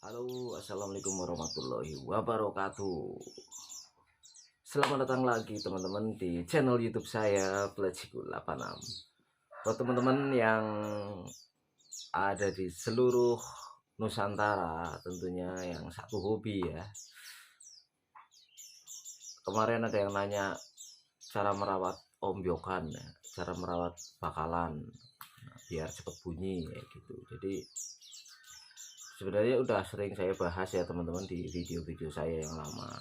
Halo, assalamualaikum warahmatullahi wabarakatuh. Selamat datang lagi teman-teman di channel YouTube saya Plejiku 86. Buat teman-teman yang ada di seluruh Nusantara, tentunya yang satu hobi ya. Kemarin ada yang nanya cara merawat ombyokan ya, cara merawat bakalan biar cepat bunyi kayak gitu. Jadi sebenarnya udah sering saya bahas ya teman-teman di video-video saya yang lama,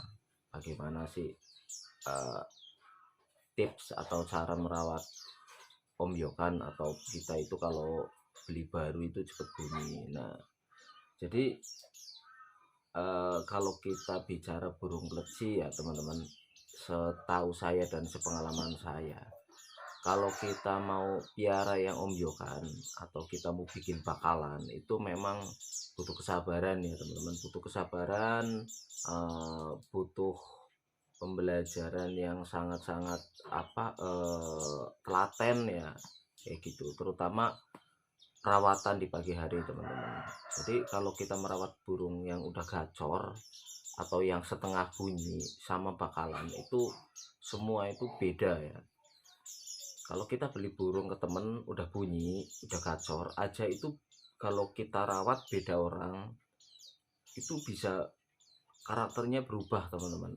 bagaimana sih tips atau cara merawat ombyokan atau kita itu kalau beli baru itu cepet bunyi. Nah jadi kalau kita bicara burung pleci ya teman-teman, setahu saya dan sepengalaman saya, kalau kita mau piara yang ombyokan atau kita mau bikin bakalan itu memang butuh kesabaran ya teman-teman, butuh kesabaran, butuh pembelajaran yang sangat-sangat telaten ya kayak gitu, terutama perawatan di pagi hari teman-teman. Jadi kalau kita merawat burung yang udah gacor atau yang setengah bunyi sama bakalan itu semua itu beda ya. Kalau kita beli burung ke temen udah bunyi udah gacor aja itu, kalau kita rawat beda orang itu bisa karakternya berubah teman-teman.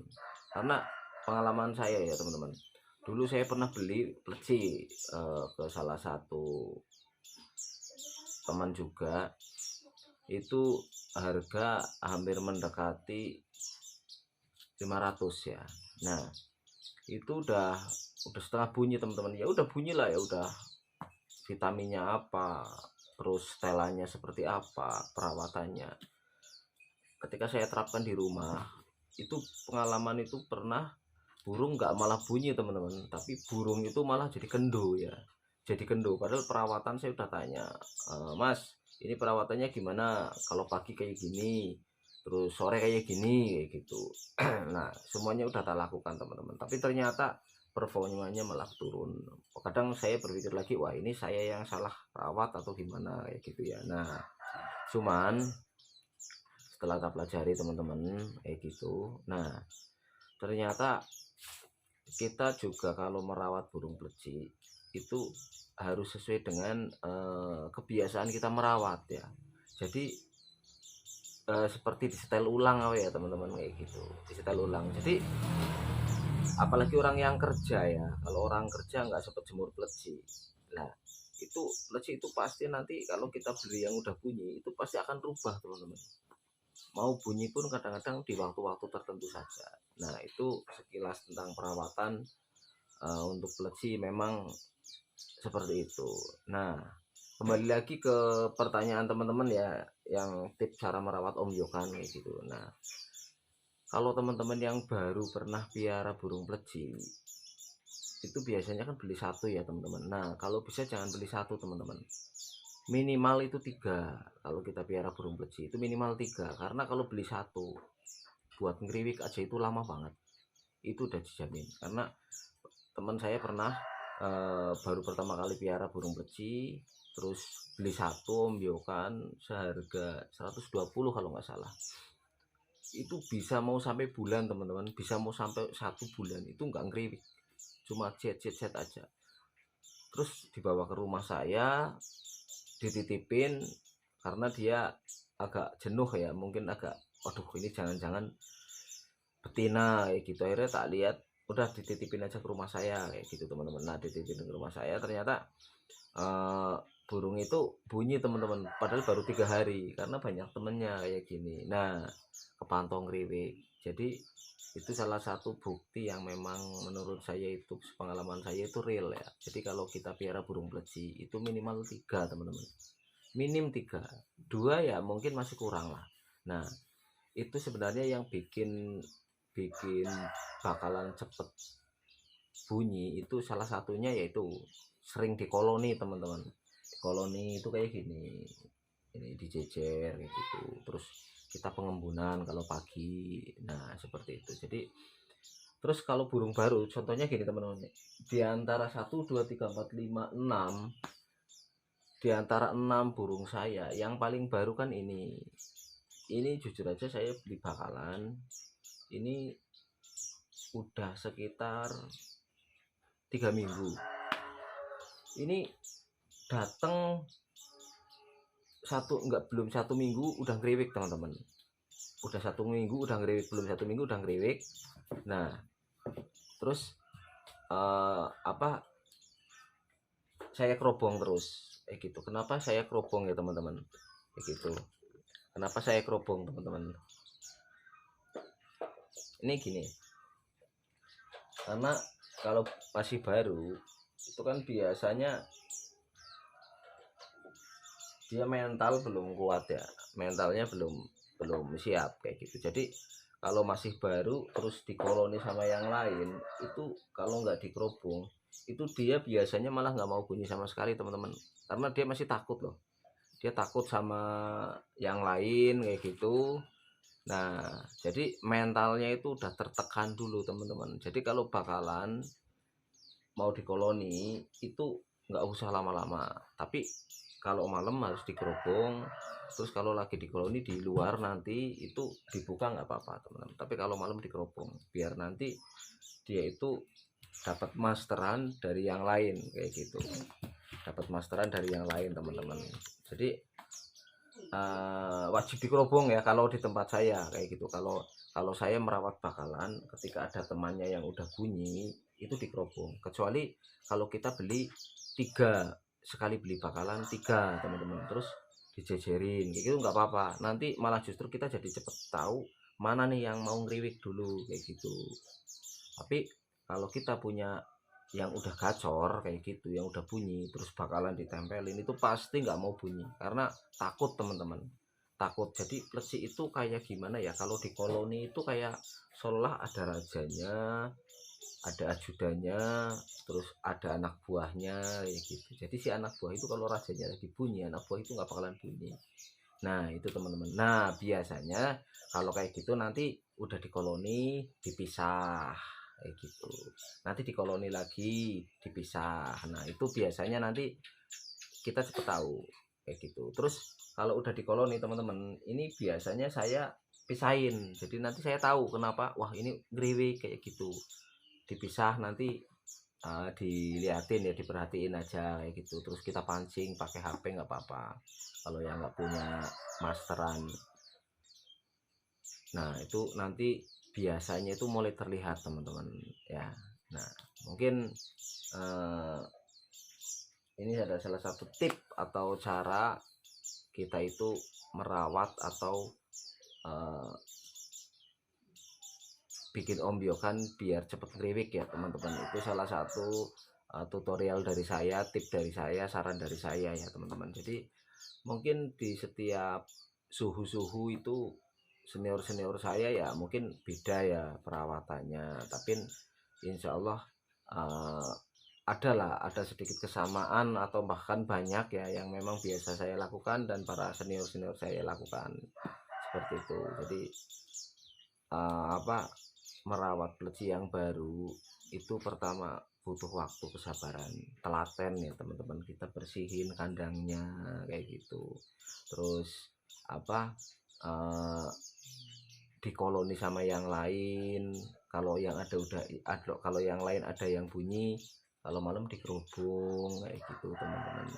Karena pengalaman saya ya teman-teman, dulu saya pernah beli pleci ke salah satu teman juga, itu harga hampir mendekati 500 ya. Nah itu udah setengah bunyi teman-teman, ya udah bunyi lah, ya udah vitaminnya apa, terus setelannya seperti apa, perawatannya. Ketika saya terapkan di rumah itu, pengalaman itu pernah burung nggak malah bunyi teman-teman, tapi burung itu malah jadi kendo ya, jadi kendo. Padahal perawatan saya udah tanya, Mas ini perawatannya gimana, kalau pagi kayak gini terus sore kayak gini kayak gitu. Nah semuanya udah tak lakukan teman-teman, tapi ternyata performanya malah turun. Kadang saya berpikir lagi, wah ini saya yang salah rawat atau gimana kayak gitu ya. Nah cuman setelah kita pelajari teman-teman kayak gitu, nah ternyata kita juga kalau merawat burung pleci itu harus sesuai dengan kebiasaan kita merawat ya. Jadi seperti disetel ulang ya teman-teman kayak gitu, disetel ulang. Jadi apalagi orang yang kerja ya, kalau orang kerja nggak sempat jemur pleci, nah itu pleci itu pasti nanti kalau kita beli yang udah bunyi itu pasti akan rubah teman-teman. Mau bunyi pun kadang-kadang di waktu-waktu tertentu saja. Nah itu sekilas tentang perawatan untuk pleci memang seperti itu. Nah kembali lagi ke pertanyaan teman-teman ya, yang tips cara merawat ombyokan kayak gitu. Nah kalau teman-teman yang baru pernah piara burung pleci itu biasanya kan beli satu ya teman-teman. Nah kalau bisa jangan beli satu teman-teman, minimal itu 3. Kalau kita piara burung pleci itu minimal 3, karena kalau beli satu buat ngeriwik aja itu lama banget, itu udah dijamin. Karena teman saya pernah baru pertama kali piara burung pleci, terus beli satu ombyokan seharga 120 kalau nggak salah, itu bisa mau sampai bulan teman-teman, bisa mau sampai 1 bulan itu nggak ngeriwik, cuma jet aja. Terus dibawa ke rumah saya dititipin, karena dia agak jenuh ya, mungkin agak waduh ini jangan-jangan betina kayak gitu. Akhirnya tak lihat udah dititipin aja ke rumah saya kayak gitu teman-teman. Nah dititipin ke rumah saya ternyata burung itu bunyi teman-teman, padahal baru 3 hari, karena banyak temennya kayak gini. Nah kepantong riwik. Jadi itu salah satu bukti yang memang menurut saya itu, pengalaman saya itu real ya. Jadi kalau kita piara burung pleci itu minimal 3 teman-teman, minim 3, 2 ya mungkin masih kurang lah. Nah itu sebenarnya yang bikin bakalan cepet bunyi itu salah satunya yaitu sering di koloni teman-teman. Di koloni itu kayak gini, ini dijejer kayak gitu, terus kita pengembunan kalau pagi. Nah seperti itu. Jadi terus kalau burung baru contohnya gini teman-teman, di antara 1 2 3 4 5 6, di antara 6 burung saya yang paling baru kan ini ini jujur aja saya beli bakalan ini udah sekitar 3 minggu. Ini datang belum 1 minggu udah ngeriwik teman-teman. Udah 1 minggu udah ngeriwik, belum 1 minggu udah ngeriwik. Nah terus saya kerobong terus gitu. Kenapa saya kerobong ya teman-teman gitu? Kenapa saya kerobong teman-teman? Ini gini, karena kalau masih baru itu kan biasanya dia mental belum kuat ya, mentalnya belum siap kayak gitu. Jadi kalau masih baru terus dikoloni sama yang lain itu, kalau nggak dikerobong itu dia biasanya malah nggak mau bunyi sama sekali teman-teman, karena dia masih takut loh, dia takut sama yang lain kayak gitu. Nah jadi mentalnya itu udah tertekan dulu teman-teman. Jadi kalau bakalan mau dikoloni itu nggak usah lama-lama, tapi kalau malam harus dikerobong. Terus kalau lagi dikoloni di luar nanti itu dibuka nggak apa-apa teman-teman, tapi kalau malam dikerobong biar nanti dia itu dapat masteran dari yang lain kayak gitu, dapat masteran dari yang lain teman-teman. Jadi wajib dikerobong ya kalau di tempat saya kayak gitu. Kalau saya merawat bakalan, ketika ada temannya yang udah bunyi itu dikerobong. Kecuali kalau kita beli 3, sekali beli bakalan 3 teman-teman, terus dijejerin kayak gitu nggak apa-apa, nanti malah justru kita jadi cepet tahu mana nih yang mau ngeriwik dulu kayak gitu. Tapi kalau kita punya yang udah gacor kayak gitu, yang udah bunyi terus bakalan ditempelin, itu pasti nggak mau bunyi karena takut teman-teman, takut. Jadi pleci itu kayak gimana ya, kalau di koloni itu kayak seolah ada rajanya, ada ajudannya, terus ada anak buahnya kayak gitu. Jadi si anak buah itu kalau rajanya lagi bunyi, anak buah itu nggak bakalan bunyi. Nah itu teman-teman. Nah biasanya kalau kayak gitu nanti udah dikoloni dipisah kayak gitu, nanti dikoloni lagi dipisah. Nah itu biasanya nanti kita cepet tahu kayak gitu. Terus kalau udah dikoloni teman-teman, ini biasanya saya pisahin, jadi nanti saya tahu kenapa, wah ini ngeriwik kayak gitu, dipisah nanti. Diliatin ya, diperhatiin aja kayak gitu. Terus kita pancing pakai HP nggak apa-apa kalau yang nggak punya masteran. Nah itu nanti biasanya itu mulai terlihat teman-teman ya. Nah mungkin ini ada salah satu tip atau cara kita itu merawat atau bikin ombyokan biar cepet ngeriwik ya teman-teman. Itu salah satu tutorial dari saya, tip dari saya, saran dari saya ya teman-teman. Jadi mungkin di setiap suhu-suhu itu senior-senior saya ya mungkin beda ya perawatannya, tapi insya Allah ada sedikit kesamaan atau bahkan banyak ya yang memang biasa saya lakukan dan para senior-senior saya lakukan seperti itu. Jadi merawat pleci yang baru itu pertama butuh waktu, kesabaran, telaten ya teman-teman. Kita bersihin kandangnya kayak gitu, terus dikoloni sama yang lain. Kalau yang kalau yang lain ada yang bunyi, kalau malam dikerubung kayak gitu teman-teman.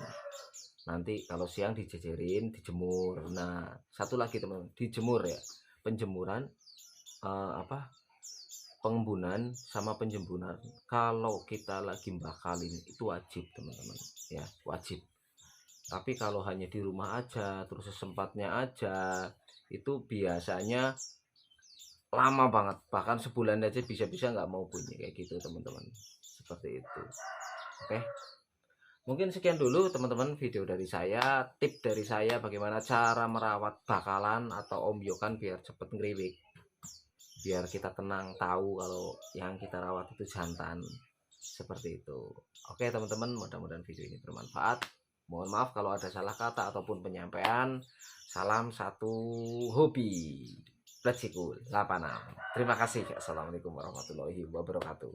Nanti kalau siang dijejerin, dijemur. Nah satu lagi teman-teman, dijemur ya, penjemuran pengembunan sama penjempuran kalau kita lagi bakalin itu wajib teman-teman ya, wajib. Tapi kalau hanya di rumah aja terus sesempatnya aja itu biasanya lama banget, bahkan sebulan aja bisa-bisa nggak mau bunyi kayak gitu teman-teman, seperti itu. Oke, mungkin sekian dulu teman-teman video dari saya, tip dari saya bagaimana cara merawat bakalan atau ombyokan biar cepet ngeriwik, biar kita tenang tahu kalau yang kita rawat itu jantan, seperti itu. Oke teman-teman, mudah-mudahan video ini bermanfaat. Mohon maaf kalau ada salah kata ataupun penyampaian. Salam satu hobi pleci cool 86. Terima kasih. Assalamualaikum warahmatullahi wabarakatuh.